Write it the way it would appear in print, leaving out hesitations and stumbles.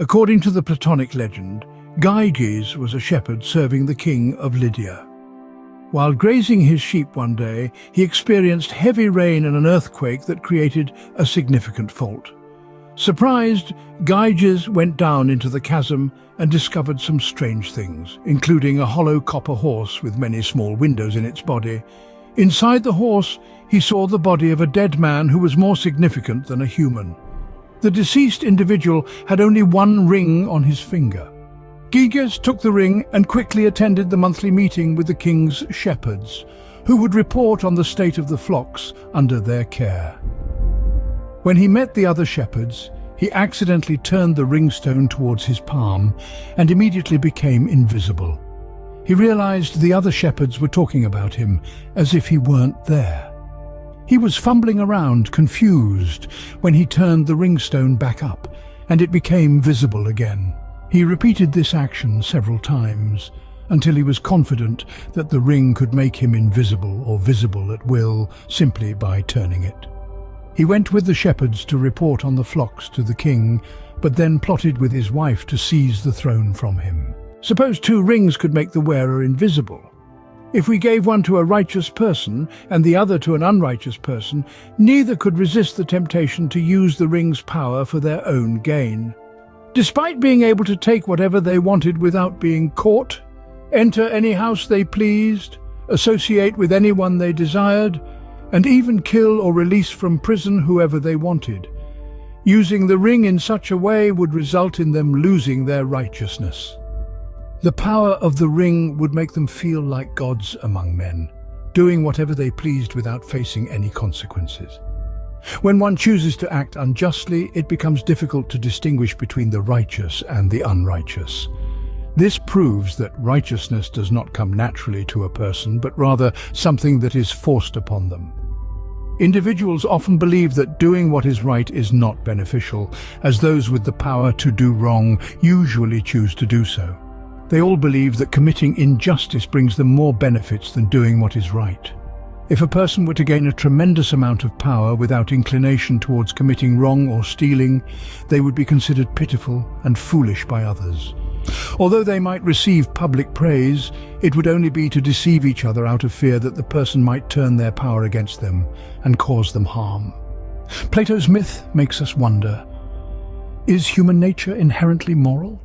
According to the Platonic legend, Gyges was a shepherd serving the king of Lydia. While grazing his sheep one day, he experienced heavy rain and an earthquake that created a significant fault. Surprised, Gyges went down into the chasm and discovered some strange things, including a hollow copper horse with many small windows in its body. Inside the horse, he saw the body of a dead man who was more significant than a human. The deceased individual had only one ring on his finger. Gyges took the ring and quickly attended the monthly meeting with the king's shepherds, who would report on the state of the flocks under their care. When he met the other shepherds, he accidentally turned the ringstone towards his palm and immediately became invisible. He realized the other shepherds were talking about him as if he weren't there. He was fumbling around, confused, when he turned the ringstone back up, and it became visible again. He repeated this action several times, until he was confident that the ring could make him invisible or visible at will simply by turning it. He went with the shepherds to report on the flocks to the king, but then plotted with his wife to seize the throne from him. Suppose two rings could make the wearer invisible. If we gave one to a righteous person and the other to an unrighteous person, neither could resist the temptation to use the ring's power for their own gain. Despite being able to take whatever they wanted without being caught, enter any house they pleased, associate with anyone they desired, and even kill or release from prison whoever they wanted, using the ring in such a way would result in them losing their righteousness. The power of the ring would make them feel like gods among men, doing whatever they pleased without facing any consequences. When one chooses to act unjustly, it becomes difficult to distinguish between the righteous and the unrighteous. This proves that righteousness does not come naturally to a person, but rather something that is forced upon them. Individuals often believe that doing what is right is not beneficial, as those with the power to do wrong usually choose to do so. They all believe that committing injustice brings them more benefits than doing what is right. If a person were to gain a tremendous amount of power without inclination towards committing wrong or stealing, they would be considered pitiful and foolish by others. Although they might receive public praise, it would only be to deceive each other out of fear that the person might turn their power against them and cause them harm. Plato's myth makes us wonder, is human nature inherently moral?